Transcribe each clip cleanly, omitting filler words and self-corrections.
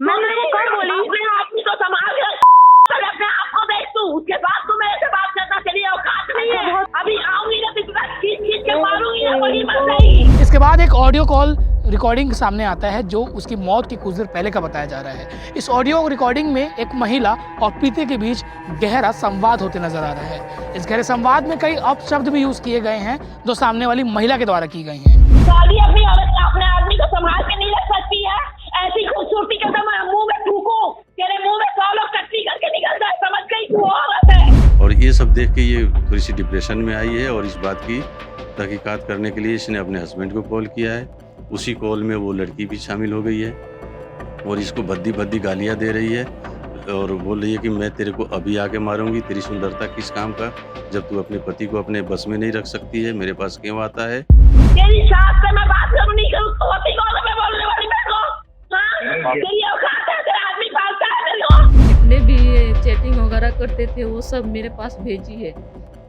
मैं तेरे को कब बोली? अपने आदमी को संभाल के अपने आप को देख तू, उसके बाद तू मेरे से बात करना, तेरी औकात नहीं है। अभी आऊंगी ना तुझे खींच खींच के मारूंगी ना, वही मर जाएगी। इसके बाद एक ऑडियो कॉल रिकॉर्डिंग सामने आता है जो उसकी मौत के कुछ देर पहले का बताया जा रहा है। इस ऑडियो रिकॉर्डिंग में एक महिला और प्रीति के बीच गहरा संवाद होते नजर आ रहा है। इस गहरे संवाद में कई अपशब्द भी यूज किए गए हैं जो सामने वाली महिला के द्वारा की गई हैं। साली अपनी औरत अपने आदमी को संभाल के नहीं रख सकती है। ऐसी खूबसूरती के तो मैं मुंह में थूकूं, तेरे मुंह में 100 लोग टट्टी करके निकल जाए, समझ गई तू औरत है। और ये सब देख के ये थोड़ी सी डिप्रेशन में आई है और इस बात की तहकीकात करने के लिए इसने अपने हस्बैंड को कॉल किया है। उसी कॉल में वो लड़की भी शामिल हो गई है और इसको भद्दी भद्दी गालियां दे रही है और बोल रही है कि मैं तेरे को अभी आके मारूंगी, तेरी सुंदरता किस काम का, जब तू अपने पति को अपने बस में नहीं रख सकती है, मेरे पास क्यों आता है। तेरी सास से मैं बात करूं नहीं करूं तो होती कौन है मैं बोलने वाली मैं को? हाँ? तेरी औकात है, तेरा आदमी पालता है मेरे को। जितने भी चैटिंग वगैरह करते थे वो सब मेरे पास भेजी है,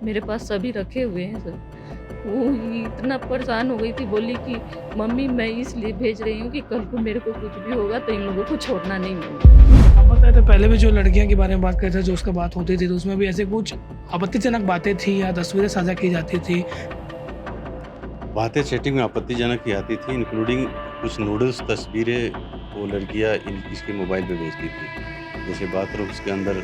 मेरे पास सभी रखे हुए हैं सर। वो इतना परेशान हो गई थी, बोली कि मम्मी मैं इसलिए भेज रही हूँ कि कल को मेरे को कुछ भी होगा तो इन लोगों को छोड़ना नहीं मिलेगा। आप बताए थे पहले भी जो लड़कियां के बारे में बात करते थे, जो उसका बात होती थी तो उसमें भी ऐसे कुछ आपत्तिजनक बातें थी या तस्वीरें साझा की जाती थी। बातें चैटिंग में आपत्तिजनक की आती थी, इंक्लूडिंग कुछ नूडल्स तस्वीरें वो लड़कियां इसके मोबाइल पे भेजती थी, जैसे बाथरूम के अंदर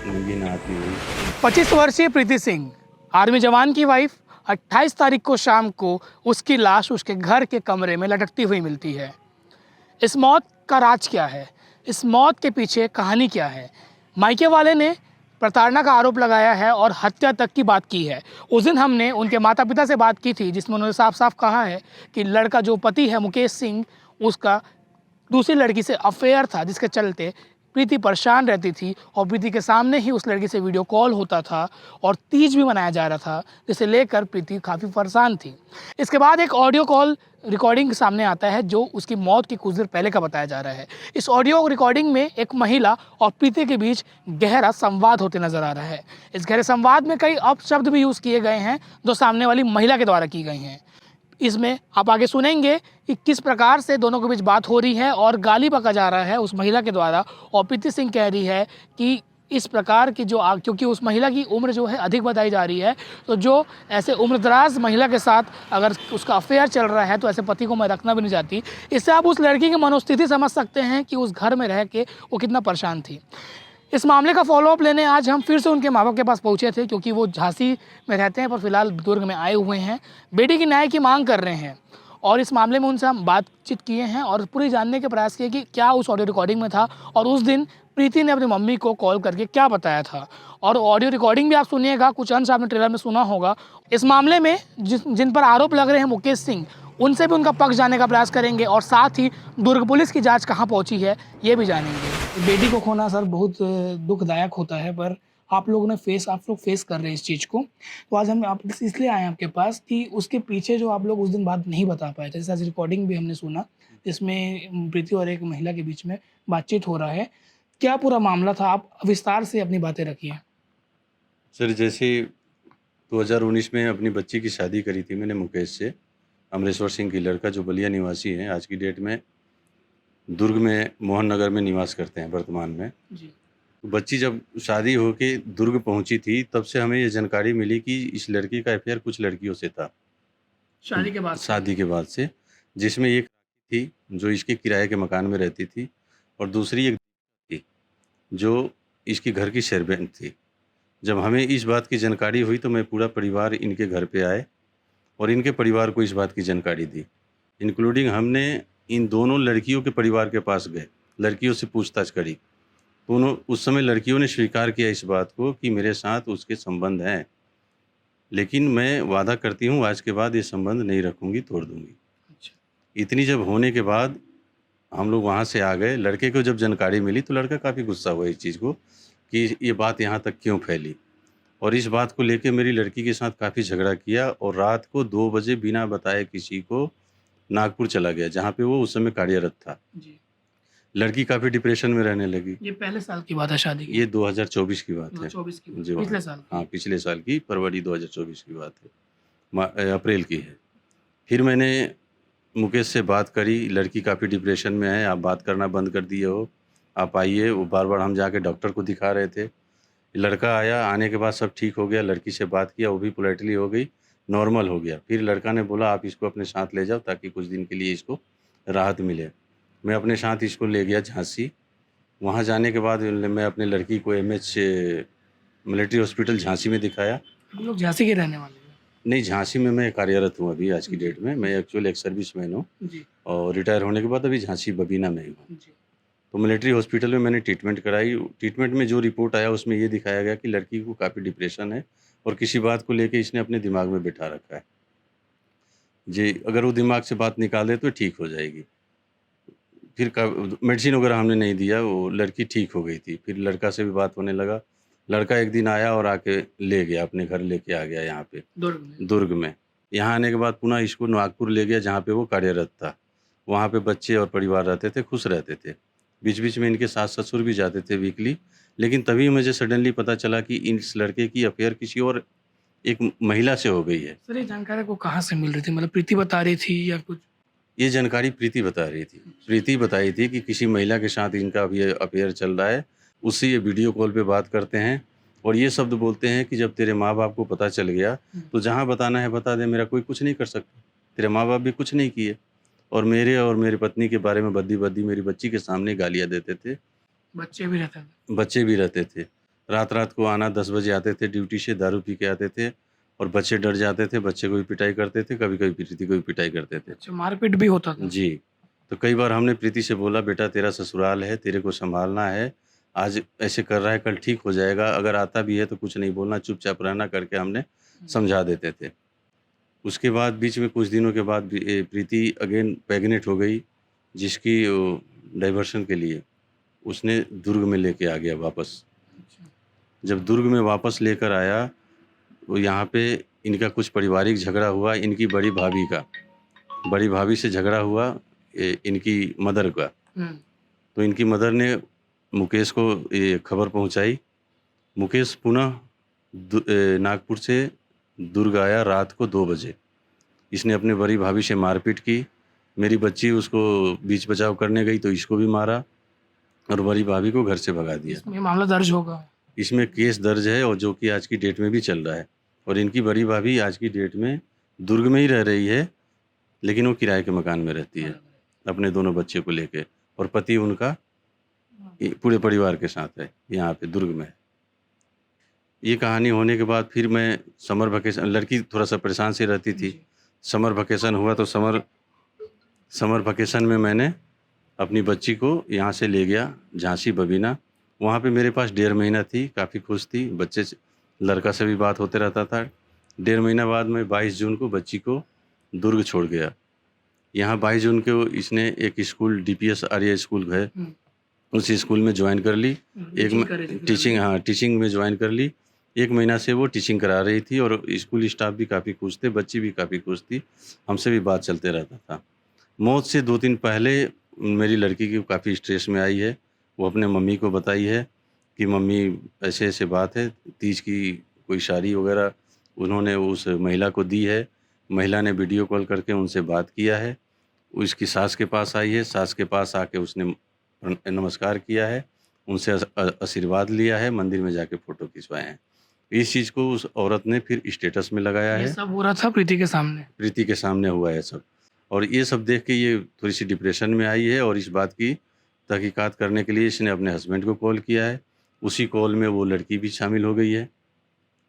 नंगी नहाती हुई। 25 वर्षीय प्रीति सिंह आर्मी जवान की वाइफ 28 तारीख को शाम को उसकी लाश उसके घर के कमरे में लटकती हुई मिलती है। इस मौत का राज क्या है? इस मौत के पीछे कहानी क्या है? मायके वाले ने प्रताड़ना का आरोप लगाया है और हत्या तक की बात की है। उस दिन हमने उनके माता पिता से बात की थी जिसमें उन्होंने साफ साफ कहा है कि लड़का जो पति है मुकेश सिंह, उसका दूसरी लड़की से अफेयर था जिसके चलते प्रीति परेशान रहती थी और प्रीति के सामने ही उस लड़की से वीडियो कॉल होता था और तीज भी मनाया जा रहा था, जिसे लेकर प्रीति काफ़ी परेशान थी। इसके बाद एक ऑडियो कॉल रिकॉर्डिंग सामने आता है जो उसकी मौत के कुछ देर पहले का बताया जा रहा है। इस ऑडियो रिकॉर्डिंग में एक महिला और प्रीति के बीच गहरा संवाद होते नजर आ रहा है। इस गहरे संवाद में कई अपशब्द भी यूज़ किए गए हैं जो सामने वाली महिला के द्वारा की गई हैं। इसमें आप आगे सुनेंगे कि किस प्रकार से दोनों के बीच बात हो रही है और गाली बका जा रहा है उस महिला के द्वारा। और प्रीति सिंह कह रही है कि इस प्रकार की जो क्योंकि उस महिला की उम्र जो है अधिक बताई जा रही है, तो जो ऐसे उम्रदराज महिला के साथ अगर उसका अफेयर चल रहा है तो ऐसे पति को मैं रखना भी नहीं चाहती। इससे आप उस लड़की की मनोस्थिति समझ सकते हैं कि उस घर में रह के वो कितना परेशान थी। इस मामले का फॉलोअप लेने आज हम फिर से उनके माँ बाप के पास पहुँचे थे क्योंकि वो झांसी में रहते हैं पर फिलहाल दुर्ग में आए हुए हैं। बेटी की न्याय की मांग कर रहे हैं और इस मामले में उनसे हम बातचीत किए हैं और पूरी जानने के प्रयास किए कि क्या उस ऑडियो रिकॉर्डिंग में था और उस दिन प्रीति ने अपनी मम्मी को कॉल करके क्या बताया था। और ऑडियो रिकॉर्डिंग भी आप सुनिएगा, कुछ अंश आपने ट्रेलर में सुना होगा। इस मामले में जिन पर आरोप लग रहे हैं मुकेश सिंह, उनसे भी उनका पक्ष जानने का प्रयास करेंगे और साथ ही दुर्ग पुलिस की जांच कहां पहुंची है ये भी जानेंगे। बेटी को खोना सर बहुत दुखदायक होता है, पर आप लोग फेस कर रहे हैं इस चीज़ को। तो आज हम आप इसलिए आए हैं आपके पास कि उसके पीछे जो आप लोग उस दिन बात नहीं बता पाए थे, जैसे आज रिकॉर्डिंग भी हमने सुना जिसमें प्रीति और एक महिला के बीच में बातचीत हो रहा है। क्या पूरा मामला था? आप विस्तार से अपनी बातें रखिए। सर, जैसे 2019 में अपनी बच्ची की शादी करी थी मैंने मुकेश से, अमरेश्वर सिंह की लड़का जो बलिया निवासी है, आज की डेट में दुर्ग में मोहन नगर में निवास करते हैं वर्तमान में जी। तो बच्ची जब शादी होके दुर्ग पहुंची थी तब से हमें ये जानकारी मिली कि इस लड़की का अफेयर कुछ लड़कियों से था शादी के बाद से, जिसमें एक थी जो इसके किराए के मकान में रहती थी और दूसरी एक थी जो इसके घर की सर्वेंट थी। जब हमें इस बात की जानकारी हुई तो मैं पूरा परिवार इनके घर पे आए और इनके परिवार को इस बात की जानकारी दी, इंक्लूडिंग हमने इन दोनों लड़कियों के परिवार के पास गए, लड़कियों से पूछताछ करी। तो उस समय लड़कियों ने स्वीकार किया इस बात को कि मेरे साथ उसके संबंध हैं, लेकिन मैं वादा करती हूँ आज के बाद ये संबंध नहीं रखूँगी, तोड़ दूँगी। अच्छा। इतनी जब होने के बाद हम लोग वहाँ से आ गए। लड़के को जब जानकारी मिली तो लड़का काफ़ी गुस्सा हुआ इस चीज़ को कि ये बात यहाँ तक क्यों फैली, और इस बात को लेके मेरी लड़की के साथ काफ़ी झगड़ा किया और रात को 2 बजे बिना बताए किसी को नागपुर चला गया जहाँ पे वो उस समय कार्यरत था। जी। लड़की काफ़ी डिप्रेशन में रहने लगी। ये पहले साल की बात है शादी की? ये 2024 की बात है। 24 की जी, पिछले साल? हाँ, पिछले साल की फरवरी 2024 की बात है, अप्रैल की है। फिर मैंने मुकेश से बात करी, लड़की काफ़ी डिप्रेशन में है, आप बात करना बंद कर दिए हो, आप आइए। वो बार बार हम जाके डॉक्टर को दिखा रहे थे। लड़का आया, आने के बाद सब ठीक हो गया, लड़की से बात किया, वो भी पोलाइटली हो गई, नॉर्मल हो गया। फिर लड़का ने बोला आप इसको अपने साथ ले जाओ ताकि कुछ दिन के लिए इसको राहत मिले। मैं अपने साथ इसको ले गया झांसी। वहाँ जाने के बाद मैं अपने लड़की को एमएच मिलिट्री हॉस्पिटल झांसी में दिखाया। हम लोग झांसी के रहने वाले हैं। नहीं, झांसी में मैं कार्यरत हूँ अभी आज की डेट में। मैं एक्चुअल एक सर्विसमैन हूँ जी और रिटायर होने के बाद अभी झांसी बबीना में ही हूँ। जी। तो मिलिट्री हॉस्पिटल में मैंने ट्रीटमेंट कराई। ट्रीटमेंट में जो रिपोर्ट आया उसमें ये दिखाया गया कि लड़की को काफ़ी डिप्रेशन है और किसी बात को लेके इसने अपने दिमाग में बिठा रखा है। जी, अगर वो दिमाग से बात निकाल दे तो ठीक हो जाएगी। फिर मेडिसिन वगैरह हमने नहीं दिया, वो लड़की ठीक हो गई थी। फिर लड़का से भी बात होने लगा। लड़का एक दिन आया और आके ले गया, अपने घर लेके आ गया यहाँ पे दुर्ग में। यहाँ आने के बाद पुनः इसको नागपुर ले गया जहाँ पे वो कार्यरत था। वहाँ पे बच्चे और परिवार रहते थे, खुश रहते थे। बीच बीच में इनके सास ससुर भी जाते थे वीकली। लेकिन तभी मुझे सडनली पता चला कि इस लड़के की अफेयर किसी और एक महिला से हो गई है। सर ये जानकारी को कहाँ से मिल रही थी, मतलब प्रीति बता रही थी या कुछ? ये जानकारी प्रीति बता रही थी। प्रीति बताई थी कि किसी महिला के साथ इनका अभी अफेयर चल रहा है। उससे ये वीडियो कॉल पे बात करते हैं और ये शब्द बोलते हैं कि जब तेरे माँ बाप को पता चल गया तो जहाँ बताना है बता दे, मेरा कोई कुछ नहीं कर सकता। तेरे माँ बाप भी कुछ नहीं किए। और मेरी पत्नी के बारे में बद्दी बद्दी मेरी बच्ची के सामने गालियाँ देते थे। बच्चे भी रहते थे। बच्चे भी रहते थे। रात रात को आना 10 बजे आते थे ड्यूटी से, दारू पी के आते थे और बच्चे डर जाते थे। बच्चे को भी पिटाई करते थे, कभी कभी प्रीति को भी पिटाई करते थे। अच्छा, मारपीट भी होता था? जी। तो कई बार हमने प्रीति से बोला बेटा तेरा ससुराल है, तेरे को संभालना है। आज ऐसे कर रहा है, कल ठीक हो जाएगा। अगर आता भी है तो कुछ नहीं बोलना, चुपचाप रहना करके हमने समझा देते थे। उसके बाद बीच में कुछ दिनों के बाद प्रीति अगेन प्रेग्नेंट हो गई, जिसकी डाइवर्सन के लिए उसने दुर्ग में लेके आ गया वापस। जब दुर्ग में वापस लेकर आया तो यहाँ पे इनका कुछ पारिवारिक झगड़ा हुआ। इनकी बड़ी भाभी से झगड़ा हुआ इनकी मदर का। तो इनकी मदर ने मुकेश को ये खबर पहुँचाई। मुकेश पुनः नागपुर से दुर्ग आया रात को 2 बजे। इसने अपने बड़ी भाभी से मारपीट की। मेरी बच्ची उसको बीच बचाव करने गई तो इसको भी मारा और बड़ी भाभी को घर से भगा दिया। इसमें मामला दर्ज होगा? इसमें केस दर्ज है और जो कि आज की डेट में भी चल रहा है। और इनकी बड़ी भाभी आज की डेट में दुर्ग में ही रह रही है, लेकिन वो किराए के मकान में रहती है अपने दोनों बच्चे को लेके। और पति उनका पूरे परिवार के साथ है, यहाँ पे दुर्ग में। ये कहानी होने के बाद फिर मैं समर वेकेशन, लड़की थोड़ा सा परेशान से रहती थी। समर वेकेशन हुआ तो समर वेकेशन में मैंने अपनी बच्ची को यहाँ से ले गया झांसी बबीना। वहाँ पे मेरे पास 1.5 महीना थी, काफ़ी खुश थी। बच्चे लड़का से भी बात होते रहता था। 1.5 महीना बाद मैं 22 जून को बच्ची को दुर्ग छोड़ गया। यहाँ 22 जून को इसने एक स्कूल DPS आर्या स्कूल है, उस स्कूल में ज्वाइन कर ली। टीचिंग में ज्वाइन कर ली। 1 महीना से वो टीचिंग करा रही थी और स्कूल स्टाफ भी काफ़ी खुश थे, बच्ची भी काफ़ी खुश थी। हमसे भी बात चलते रहता था। मौत से 2 दिन पहले मेरी लड़की की काफ़ी स्ट्रेस में आई है। वो अपने मम्मी को बताई है कि मम्मी ऐसे ऐसे बात है। तीज की कोई साड़ी वगैरह उन्होंने उस महिला को दी है। महिला ने वीडियो कॉल करके उनसे बात किया है। उसकी सास के पास आई है। सास के पास आके उसने नमस्कार किया है, उनसे आशीर्वाद लिया है, मंदिर में जाके फ़ोटो खिंचवाए हैं। इस चीज़ को उस औरत ने फिर स्टेटस में लगाया है। ये सब हो रहा था प्रीति के सामने हुआ है सब। और ये सब देख के ये थोड़ी सी डिप्रेशन में आई है और इस बात की तहकीकात करने के लिए इसने अपने हस्बैंड को कॉल किया है। उसी कॉल में वो लड़की भी शामिल हो गई है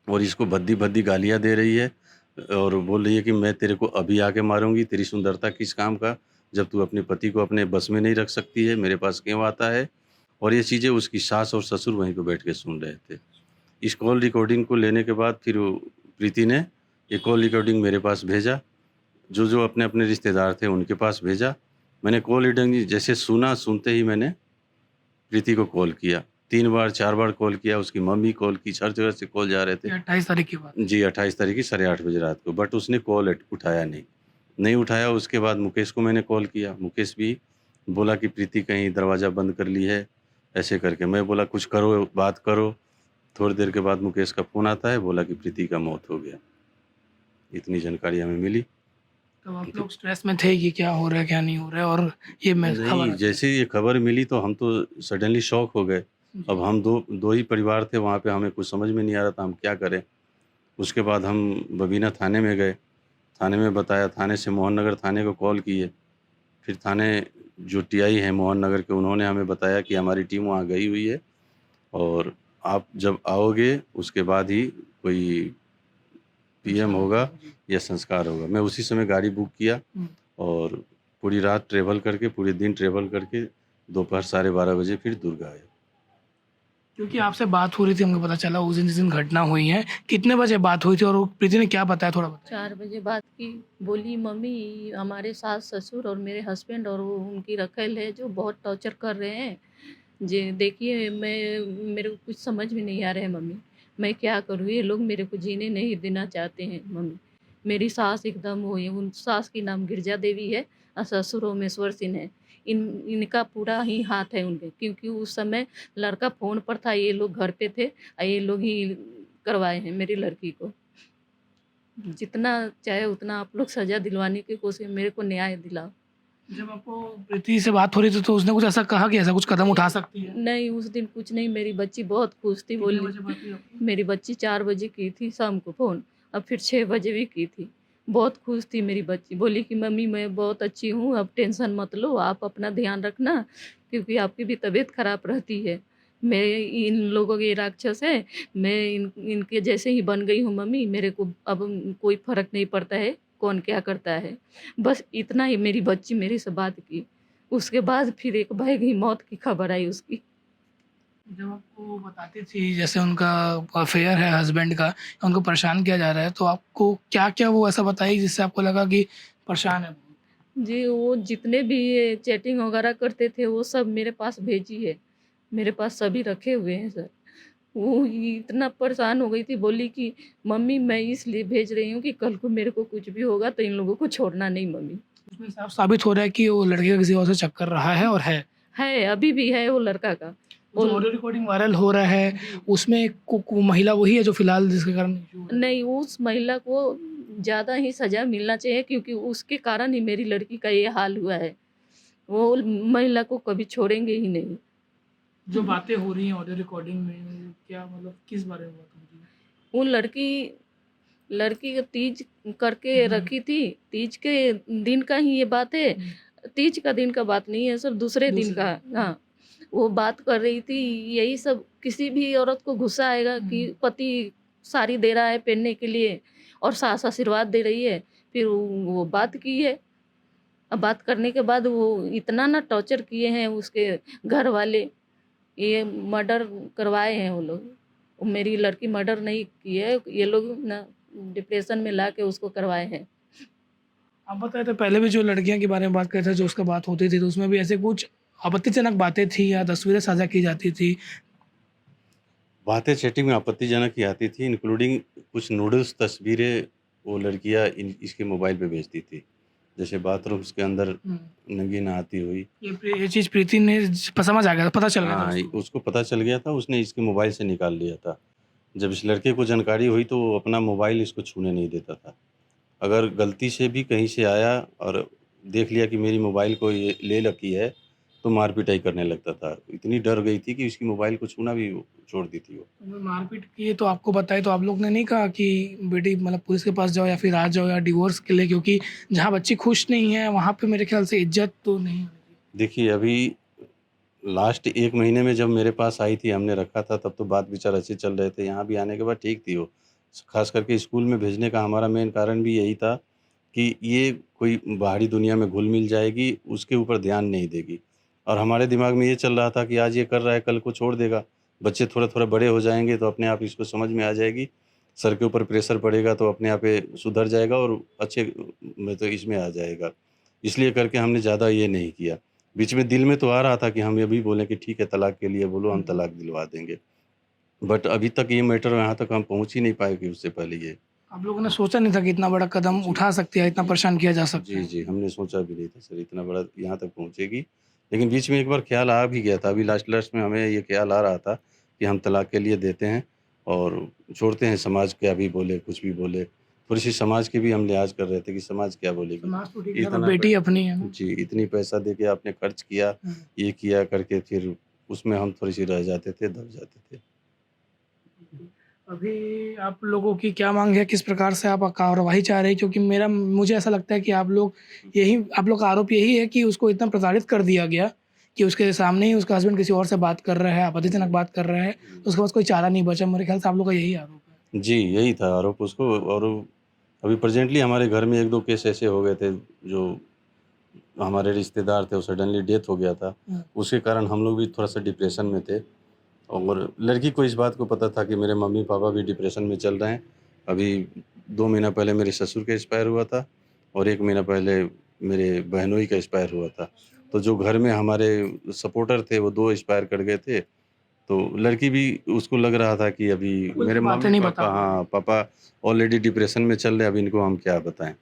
और इसको भद्दी गालियाँ दे रही है और बोल रही है कि मैं तेरे को अभी आके मारूंगी, तेरी सुंदरता किस काम का, जब तू अपने पति को अपने बस में नहीं रख सकती है, मेरे पास क्यों आता है। और ये चीज़ें उसकी सास और ससुर वहीं पे बैठ के सुन रहे थे। इस कॉल रिकॉर्डिंग को लेने के बाद फिर प्रीति ने ये कॉल रिकॉर्डिंग मेरे पास भेजा। जो अपने अपने रिश्तेदार थे उनके पास भेजा। मैंने कॉल रिकॉर्डिंग जैसे सुनते ही मैंने प्रीति को कॉल किया। 3 बार 4 बार कॉल किया। उसकी मम्मी कॉल की, हर जगह से कॉल जा रहे थे। 28 तारीख की बात? जी, 28 तारीख की 8:30 बजे रात को। बट उसने कॉल उठाया नहीं उठाया। उसके बाद मुकेश को मैंने कॉल किया। मुकेश भी बोला कि प्रीति कहीं दरवाज़ा बंद कर ली है, ऐसे करके। मैं बोला कुछ करो, बात करो। थोड़ी देर के बाद मुकेश का फ़ोन आता है, बोला कि प्रीति का मौत हो गया। इतनी जानकारी हमें मिली। तो आप लोग स्ट्रेस में थे कि क्या हो रहा है क्या नहीं हो रहा है, और ये मैं खबर नहीं, आई। जैसे ये खबर मिली तो हम तो सडनली शॉक हो गए। अब हम दो ही परिवार थे वहाँ पे, हमें कुछ समझ में नहीं आ रहा था हम क्या करें। उसके बाद हम बबीना थाने में गए, थाने में बताया, थाने से मोहन नगर थाने को कॉल किए। फिर थाने जो टीआई हैं मोहन नगर के, उन्होंने हमें बताया कि हमारी टीम वहाँ गई हुई है और आप जब आओगे उसके बाद ही कोई पीएम होगा या संस्कार होगा। मैं उसी समय गाड़ी बुक किया और पूरी रात ट्रैवल करके, पूरे दिन ट्रैवल करके दोपहर 12:30 बजे फिर दुर्ग आए। क्योंकि आपसे बात हो रही थी, हमको पता चला उस दिन जिस दिन घटना हुई है, कितने बजे बात हुई थी और वो प्रीति ने क्या बताया, थोड़ा बताया। 4 बजे बात की, बोली मम्मी हमारे सास ससुर और मेरे हस्बैंड और वो उनकी रखेल है जो बहुत टॉर्चर कर रहे हैं। जी देखिए मेरे को कुछ समझ में नहीं आ रहा है मम्मी, मैं क्या करूँ, ये लोग मेरे को जीने नहीं देना चाहते हैं मम्मी। मेरी सास एकदम वो है, उन सास की नाम गिरजा देवी है और ससुर ओमेश्वर सिंह है। इनका पूरा ही हाथ है उनके, क्योंकि उस समय लड़का फ़ोन पर था, ये लोग घर पे थे और ये लोग ही करवाए हैं मेरी लड़की को। जितना चाहे उतना आप लोग सज़ा दिलवाने की कोशिश, मेरे को न्याय दिलाओ। जब आपको प्रीति से बात हो रही थी तो उसने कुछ ऐसा कहा कि ऐसा कुछ कदम उठा सकती है? नहीं, उस दिन कुछ नहीं, मेरी बच्ची बहुत खुश थी, कितने बोली बजे बात हुई आपकी? मेरी बच्ची 4 बजे की थी शाम को फ़ोन, अब फिर 6 बजे भी की थी। बहुत खुश थी मेरी बच्ची, बोली कि मम्मी मैं बहुत अच्छी हूँ, अब टेंशन मत लो, आप अपना ध्यान रखना क्योंकि आपकी भी तबीयत ख़राब रहती है। मैं इन लोगों के राक्षस हैं, मैं इनके जैसे ही बन गई हूँ मम्मी, मेरे को अब कोई फ़र्क नहीं पड़ता है, कौन क्या करता है। बस इतना ही मेरी बच्ची मेरे से बात की। उसके बाद फिर एक भाई की मौत की खबर आई उसकी। जब आपको बताती थी जैसे उनका अफेयर है हस्बैंड का, उनको परेशान किया जा रहा है, तो आपको क्या-क्या वो ऐसा बताई जिससे आपको लगा कि परेशान है? जी, वो जितने भी ये चैटिंग वगैरह करते थे वो सब मेरे पास भेजी है। मेरे पास सभी रखे हुए हैं सर। वो इतना परेशान हो गई थी, बोली कि मम्मी मैं इसलिए भेज रही हूँ कि कल को मेरे को कुछ भी होगा तो इन लोगों को छोड़ना नहीं मम्मी। उसमें साफ साबित हो रहा है कि वो लड़के का किसी और से चक्कर रहा है और है। है, अभी भी है वो लड़का का। जो ऑडियो रिकॉर्डिंग वायरल हो रहा है, उसमें महिला वही है जो फिलहाल जिसके कारण इश्यू हो रहा है? नहीं, उस महिला को ज़्यादा ही सज़ा मिलना चाहिए क्योंकि उसके कारण ही मेरी लड़की का ये हाल हुआ है। वो महिला को कभी छोड़ेंगे ही नहीं। जो बातें हो रही हैं ऑडियो रिकॉर्डिंग में, क्या मतलब किस बारे में बात हो रही है? वो लड़की को तीज करके रखी थी, तीज के दिन का ही ये बात है। तीज का दिन का बात नहीं है सर, दूसरे दिन का। हाँ, वो बात कर रही थी, यही सब किसी भी औरत को गुस्सा आएगा कि पति साड़ी दे रहा है पहनने के लिए और सास आशीर्वाद दे रही है, फिर वो बात की है। अब बात करने के बाद वो इतना ना टॉर्चर किए हैं उसके घर वाले, ये मर्डर करवाए हैं वो लोग। वो मेरी लड़की मर्डर नहीं की है, ये लोग ना डिप्रेशन में ला के उसको करवाए हैं। आप बताए थे पहले भी जो लड़कियां के बारे में बात करते थे, जो उसका बात होती थी, तो उसमें भी ऐसे कुछ आपत्तिजनक बातें थी या तस्वीरें साझा की जाती थी? बातें चैटिंग में आपत्तिजनक ही आती थी, इंक्लूडिंग कुछ नूडल्स तस्वीरें वो लड़कियाँ इसके मोबाइल पे भेजती थी। जैसे बाथरूम्स के अंदर नंगी नहाती हुई। ये चीज़ प्रीति ने समझ आ गया, पता चल गया था हाँ, उसको। उसको पता चल गया था, उसने इसके मोबाइल से निकाल लिया था। जब इस लड़के को जानकारी हुई तो वो अपना मोबाइल इसको छूने नहीं देता था। अगर गलती से भी कहीं से आया और देख लिया कि मेरी मोबाइल को ये ले रखी है, तो मार-पिटाई करने लगता था। इतनी डर गई थी कि उसकी मोबाइल को छूना भी छोड़ दी थी वो। अगर मारपीट की तो आपको बताई, तो आप लोग ने नहीं कहा कि बेटी मतलब पुलिस के पास जाओ या फिर आ जाओ या डिवोर्स के लिए, क्योंकि जहाँ बच्ची खुश नहीं है वहाँ पे मेरे ख्याल से इज्जत तो नहीं होगी। देखिए, अभी लास्ट 1 महीने में जब मेरे पास आई थी, हमने रखा था, तब तो बात विचार अच्छे चल रहे थे। यहाँ भी आने के बाद ठीक थी वो। ख़ास करके स्कूल में भेजने का हमारा मेन कारण भी यही था कि ये कोई बाहरी दुनिया में घुल-मिल जाएगी, उसके ऊपर ध्यान नहीं देगी। और हमारे दिमाग में ये चल रहा था कि आज ये कर रहा है, कल को छोड़ देगा। बच्चे थोड़ा-थोड़ा बड़े हो जाएँगे तो अपने आप इसको समझ में आ जाएगी। सर के ऊपर प्रेशर पड़ेगा तो अपने आप ये सुधर जाएगा और अच्छे में तो इसमें आ जाएगा। इसलिए करके हमने ज़्यादा ये नहीं किया। बीच में दिल में तो आ रहा था कि हम ये भी बोलें कि ठीक है, तलाक के लिए बोलो, हम तलाक दिलवा देंगे। बट अभी तक ये मैटर यहाँ तक हम पहुँच ही नहीं पाए कि उससे पहले ये। आप लोगों ने सोचा नहीं था कि इतना बड़ा कदम उठा सकती है, इतना परेशान किया जा सकता जी, है? जी, हमने सोचा भी नहीं था सर इतना बड़ा यहाँ तक पहुँचेगी। लेकिन बीच में एक बार ख़्याल आ भी गया था, अभी लास्ट में हमें ये ख़्याल आ रहा था कि हम तलाक के लिए देते हैं और छोड़ते हैं, समाज क्या भी बोले, कुछ भी बोले। थोड़ी सी समाज की भी हम लिहाज कर रहे थे कि समाज क्या बोलेगी। समाज तो ठीक है, इतना बेटी अपनी है ना। जी, इतनी पैसा दे के आपने खर्च किया, ये किया करके फिर उसमें हम थोड़ी सी रह जाते थे, दब जाते थे। अभी आप लोगों की क्या मांग है, किस प्रकार से आप कार्रवाई चाह रहे हैं? क्योंकि मुझे ऐसा लगता है कि आप लोग का आरोप यही है कि उसको इतना प्रताड़ित कर दिया गया कि उसके सामने ही उसका हस्बैंड किसी और से बात कर रहा है, आपत्तिजनक बात कर रहा है, तो उसके पास कोई चारा नहीं बचा। मेरे ख्याल से आप लोग का यही आरोप है। जी, यही था आरोप उसको। और अभी प्रेज़ेंटली हमारे घर में 1-2 केस ऐसे हो गए थे, जो हमारे रिश्तेदार थे, वो सडनली डेथ हो गया था। उसके कारण हम लोग भी थोड़ा-सा डिप्रेशन में थे। और लड़की को इस बात को पता था कि मेरे मम्मी-पापा भी डिप्रेशन में चल रहे हैं। अभी 2 महीना पहले मेरे ससुर का एक्सपायर हुआ था और 1 महीना पहले मेरे बहनोई का एक्सपायर हुआ था। तो जो घर में हमारे सपोर्टर थे, वो 2 एक्सपायर कर गए थे। तो लड़की भी, उसको लग रहा था कि अभी खुल मेरे के बातें नहीं मम्मी-पापा, बता पा रहे। हाँ, पापा ऑलरेडी डिप्रेशन में चल रहे हैं, अब इनको हम क्या बताएँ?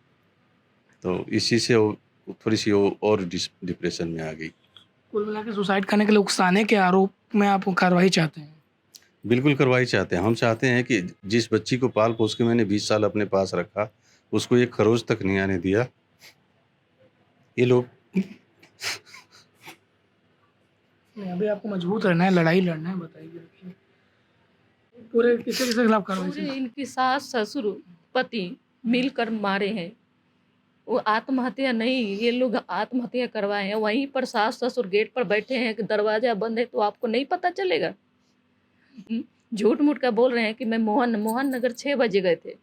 तो इस चीज़ से वो थोड़ी-सी वो और डिप्रेशन में आ गई। कुल मिला के सुसाइड करने के लिए उकसाने के आरोप में आप कार्रवाई चाहते हैं? बिल्कुल कार्रवाई चाहते हैं। हम चाहते हैं कि जिस बच्ची को पाल-पोस के मैंने 20 साल अपने पास रखा, उसको एक खरोच तक नहीं आने दिया। ये लोग नहीं, अभी आपको मजबूत रहना है, लड़ाई लड़ना है, बताइए। पूरे किसके खिलाफ कार्रवाई पूरे चाहिए? इनकी सास ससुर पति मिलकर मारे हैं। वो आत्महत्या नहीं, ये लोग आत्महत्या करवाए हैं। वहीं पर सास ससुर गेट पर बैठे हैं कि दरवाजा बंद है, तो आपको नहीं पता चलेगा? झूठ मूठ का बोल रहे हैं कि मैं मोहन नगर 6 बजे गए थे।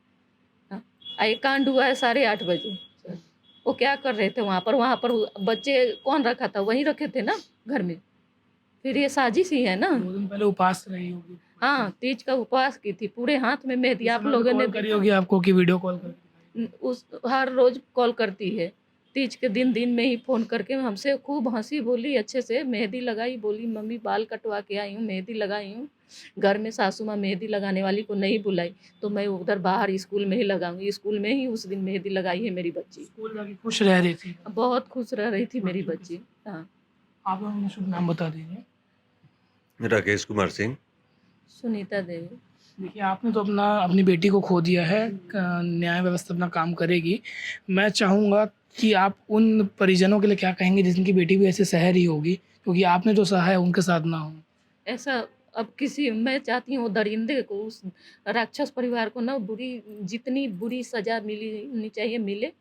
हाँ, ये कांड हुआ है 8:30 बजे। वो क्या कर रहे थे वहाँ पर बच्चे कौन रखा था? वहीं रखे थे ना घर में। फिर ये साजिश ही है ना। 2 दिन पहले उपवास रही होगी। हाँ, तीज का उपवास की थी, पूरे हाथ में मेहंदी। आप उस समय लोगों ने कॉल करी होगी आपको कि वीडियो कॉल कर? उस हर रोज कॉल करती है। तीज के दिन में ही फ़ोन करके हमसे खूब हँसी बोली, अच्छे से मेहंदी लगाई, बोली मम्मी बाल कटवा के आई हूँ, मेहंदी लगाई हूँ। घर में सासू माँ मेहंदी लगाने वाली को नहीं बुलाई, तो मैं उधर बाहर स्कूल में ही लगाऊँगी। स्कूल में ही उस दिन मेहंदी लगाई है मेरी बच्ची। स्कूल जाके खुश रह रही थी? बहुत खुश रह रही थी मेरी बच्ची। हाँ, आप अपना शुभ नाम बता दीजिए। राकेश कुमार सिंह। सुनीता देवी। देखिए, आपने तो अपनी बेटी को खो दिया है, न्याय व्यवस्था अपना काम करेगी। मैं चाहूँगा कि आप उन परिजनों के लिए क्या कहेंगे जिनकी बेटी भी ऐसे सह रही होगी, क्योंकि आपने जो सहा है उनके साथ ना हो? ऐसा अब मैं चाहती हूँ दरिंदे को, उस राक्षस परिवार को ना जितनी बुरी सज़ा मिलनी चाहिए मिले।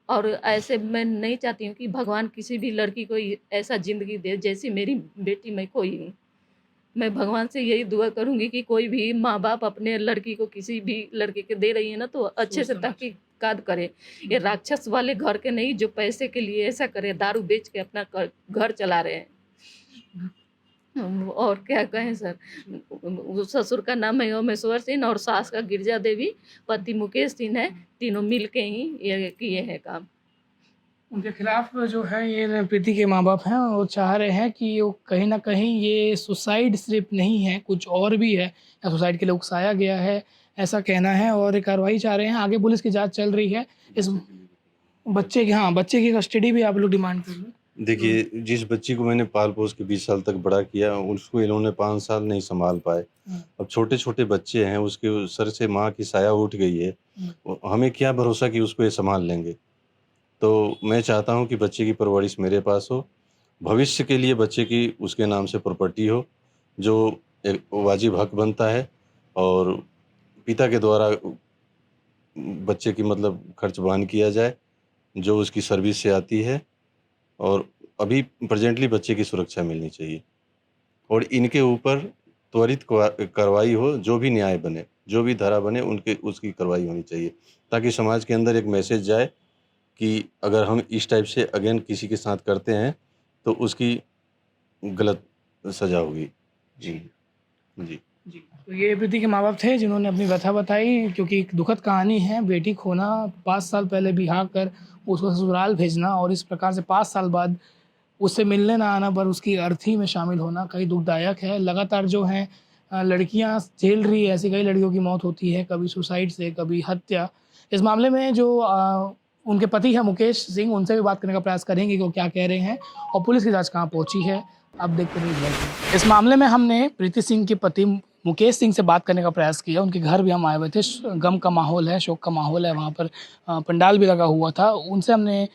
और ऐसे मैं नहीं चाहती हूँ कि भगवान किसी भी लड़की को ऐसा ज़िंदगी दे जैसी मेरी बेटी मैं खोई हूँ। मैं भगवान से यही दुआ करूँगी कि कोई भी माँ-बाप अपने लड़की को किसी भी लड़के के दे रही है ना, तो अच्छे से तहकीकात करे। ये राक्षस वाले घर के नहीं, जो पैसे के लिए ऐसा करे, दारू बेच के अपना घर चला रहे हैं। और क्या कहें सर। ससुर का नाम है ओमेश्वर सिंह और सास का गिरजा देवी, पति मुकेश सिंह है। तीनों मिल के ही ये किए हैं काम। उनके खिलाफ जो है, ये प्रीति के माँ बाप हैं, वो चाह रहे हैं कि वो कहीं ना कहीं ये सुसाइड सिर्फ नहीं है, कुछ और भी है, या सुसाइड के लिए उकसाया गया है, ऐसा कहना है। और कार्रवाई चाह रहे हैं। आगे पुलिस की जांच चल रही है। इस बच्चे की कस्टडी भी आप लोग डिमांड कर रहे हैं? देखिए, जिस बच्ची को मैंने पाल-पोस के 20 साल तक बड़ा किया, उसको इन्होंने 5 साल नहीं सँभाल पाए। अब छोटे-छोटे बच्चे हैं, उसके सर से माँ की साया उठ गई है। हमें क्या भरोसा कि उसको ये सँभाल लेंगे। तो मैं चाहता हूँ कि बच्चे की परवरिश मेरे पास हो। भविष्य के लिए बच्चे की उसके नाम से प्रॉपर्टी हो, जो एक वाजिब हक बनता है, और पिता के द्वारा बच्चे की मतलब खर्च वहन किया जाए, जो उसकी सर्विस से आती है। और अभी प्रेजेंटली बच्चे की सुरक्षा मिलनी चाहिए, और इनके ऊपर त्वरित कार्रवाई हो। जो भी न्याय बने, जो भी धारा बने, उसकी कार्रवाई होनी चाहिए, ताकि समाज के अंदर एक मैसेज जाए कि अगर हम इस टाइप से अगेन किसी के साथ करते हैं तो उसकी गलत सज़ा होगी। जी जी जी, तो ये प्रीति के माँ बाप थे जिन्होंने अपनी व्यथा बताई, क्योंकि एक दुखद कहानी है। बेटी खोना, 5 साल पहले बिहा कर उसको ससुराल भेजना, और इस प्रकार से 5 साल बाद उससे मिलने ना आना पर उसकी अर्थी में शामिल होना कई दुखदायक है। लगातार जो हैं लड़कियां झेल रही है, ऐसी कई लड़कियों की मौत होती है, कभी सुसाइड से, कभी हत्या। इस मामले में जो उनके पति हैं मुकेश सिंह, उनसे भी बात करने का प्रयास करेंगे कि वो क्या कह रहे हैं और पुलिस की जांच कहाँ पहुंची है। आप देखते रहिए। इस मामले में हमने प्रीति सिंह के पति मुकेश सिंह से बात करने का प्रयास किया। उनके घर भी हम आए हुए थे, गम का माहौल है, शोक का माहौल है, वहाँ पर पंडाल भी लगा हुआ था। उनसे हमने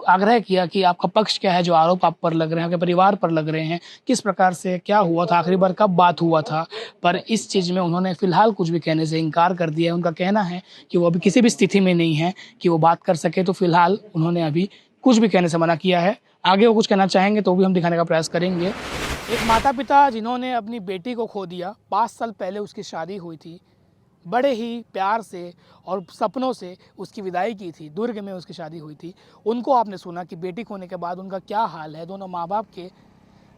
आग्रह किया कि आपका पक्ष क्या है, जो आरोप आप पर लग रहे हैं, आपके परिवार पर लग रहे हैं, किस प्रकार से क्या हुआ था, आखिरी बार कब बात हुआ था। पर इस चीज़ में उन्होंने फ़िलहाल कुछ भी कहने से इनकार कर दिया है। उनका कहना है कि वो अभी किसी भी स्थिति में नहीं है कि वो बात कर सके, तो फिलहाल उन्होंने अभी कुछ भी कहने से मना किया है। आगे वो कुछ कहना चाहेंगे तो भी हम दिखाने का प्रयास करेंगे। एक माता पिता जिन्होंने अपनी बेटी को खो दिया, 5 साल पहले उसकी शादी हुई थी, बड़े ही प्यार से और सपनों से उसकी विदाई की थी, दुर्ग में उसकी शादी हुई थी। उनको आपने सुना कि बेटी खोने के बाद उनका क्या हाल है। दोनों माँ बाप के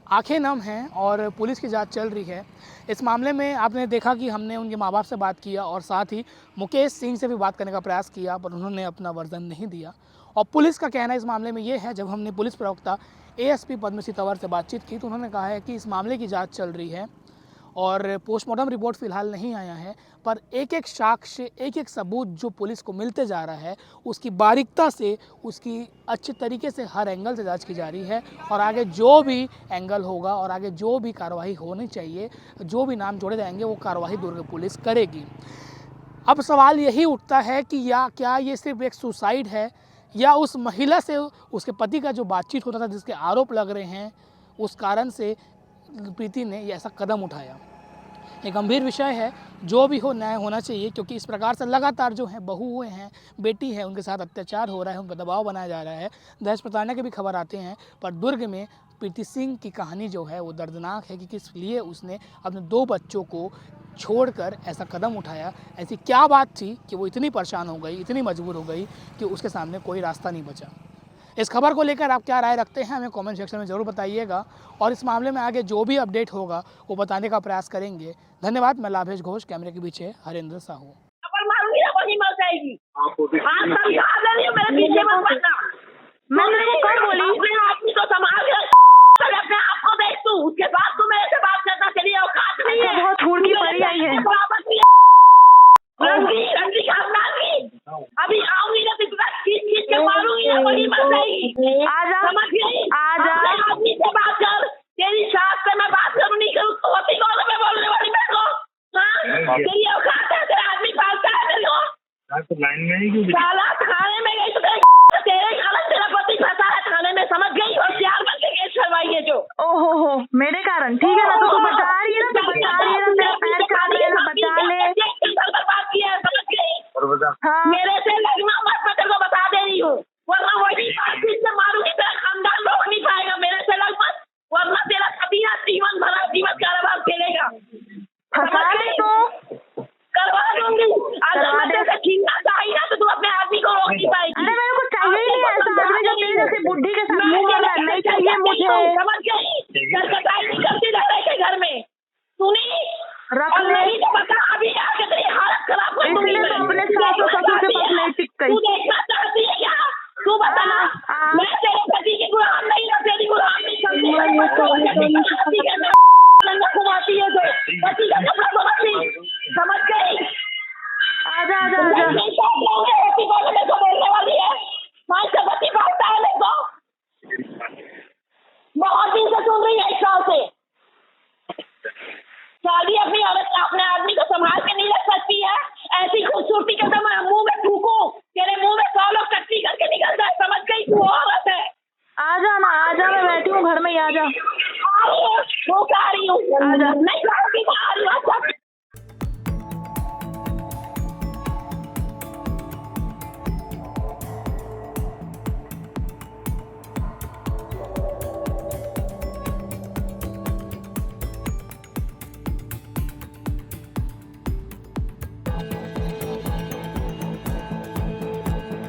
आंखें नम हैं और पुलिस की जांच चल रही है। इस मामले में आपने देखा कि हमने उनके माँ बाप से बात किया और साथ ही मुकेश सिंह से भी बात करने का प्रयास किया, पर उन्होंने अपना वर्जन नहीं दिया। और पुलिस का कहना इस मामले में ये है, जब हमने पुलिस प्रवक्ता एएसपी पद्मश्री तंवर से बातचीत की तो उन्होंने कहा है कि इस मामले की जाँच चल रही है और पोस्टमार्टम रिपोर्ट फ़िलहाल नहीं आया है, पर एक एक साक्ष्य, एक एक सबूत जो पुलिस को मिलते जा रहा है, उसकी बारीकता से, उसकी अच्छे तरीके से हर एंगल से जांच की जा रही है। और आगे जो भी एंगल होगा और आगे जो भी कार्रवाई होनी चाहिए, जो भी नाम जोड़े जाएंगे, वो कार्रवाई दुर्ग पुलिस करेगी। अब सवाल यही उठता है कि या क्या ये सिर्फ एक सुसाइड है, या उस महिला से, उसके पति का जो बातचीत होता था, जिसके आरोप लग रहे हैं, उस कारण से प्रीति ने ये ऐसा कदम उठाया। ये गंभीर विषय है, जो भी हो न्याय होना चाहिए, क्योंकि इस प्रकार से लगातार जो है बहुएं हैं, बेटी है, उनके साथ अत्याचार हो रहा है, उन पर दबाव बनाया जा रहा है, दहेज प्रताड़ना के भी खबर आते हैं। पर दुर्ग में प्रीति सिंह की कहानी जो है वो दर्दनाक है कि किस लिए उसने अपने 2 बच्चों को छोड़कर ऐसा कदम उठाया। ऐसी क्या बात थी कि वो इतनी परेशान हो गई, इतनी मजबूर हो गई कि उसके सामने कोई रास्ता नहीं बचा। इस खबर को लेकर आप क्या राय रखते हैं, हमें कमेंट सेक्शन में ज़रूर बताइएगा और इस मामले में आगे जो भी अपडेट होगा वो बताने का प्रयास करेंगे। धन्यवाद। मैं लाभेश घोष, कैमरे के पीछे हरेंद्र साहू। पर मारूंगी ना, वही मर जाएगी। हाँ, समझा दे रही हूँ, मेरे पीछे मत पड़ना। मैं तेरे को कब बोली? अपने आदमी को संभाल के अपने आप को देख तू, उसके बाद तू मेरे से बात करना, तेरी औकात नहीं है। बहुत फूल की परी आई है। रंगी खानदान की अभी आऊंगी ना, तुझे खींच के मारूंगी ना, वही मर जाएगी। आजा, समझ गई? आजा। अपने आदमी से बात कर, तेरी सास से मैं बात करूँ नहीं करूँ तो होती कौन है मैं बोलने वाली मेरे को? हाँ, तेरी औकात है, तेरा आदमी पालता है मेरे को। लाइन में ही क्यों? साला थाने में गई तो तेरे कारण तेरा पति फंसा है थाने में, समझ गई? और 4 बन के केस करवाई है जो। ओहो हो, मेरे कारण। ठीक है ना, तो तू बता रही है ना, तू बता रही है ना, तेरा पैर काट रहे हैं ना, बचा ले। बात किया है, समझ गई? हाँ, मेरे से लगना मत, मैं तेरे को बता दे रही हूँ, वरना वही बातचीत से मारूंगी, तेरा खानदान रोक नहीं पाएगा। मेरे से लग मत, वरना तेरा कतिया जीवन भरा जीवन कारोबार खेलेगा। फंसा ले तो करवा दूंगी। अगर मैं तेरे से छीनना चाहिए ना तो तू अपने आदमी को रोक नहीं पाएगी। अरे मेरे को चाहिए ही नहीं ऐसा आदमी जो तेरे जैसी बुढ़ी के साथ मुंह कर रहा है। नहीं चाहिए मुझे। समझ गई? सरकताई नहीं करती रह रहे के घर में, सुनी? रख और ले। नहीं तो बता, अभी आके तेरी हालत खराब कर दूंगी। इसलिए तो अपने सास और ससुर के पास नहीं टिक गई। तू देखना चाहती है क्या? तू बता ना। मैं तेरे पति की गुलाम नहीं हूँ, तेरी गुलाम नहीं समझी। घुमाती है जो पति का कपड़ा समझती, समझ गई? आजा आजा आजा। ऐसी बात मेरे को बोलने वाली है? माँ से पति भागता है मेरे को, बहुत दिन से सुन रही है, 1 साल से। शादी अपनी औरत अपने आदमी को संभाल के नहीं रख सकती है। ऐसी खूबसूरती का तो मैं मुंह में थूकूं, तेरे मुंह में 100 लोग टट्टी करके निकल जाए, समझ गई? तू औरत है। आजा ना, आजा, मैं बैठी हूँ घर में ही। आजा, आ रही हूँ, आ रही हूँ। आजा। नहीं, आ रही हूँ।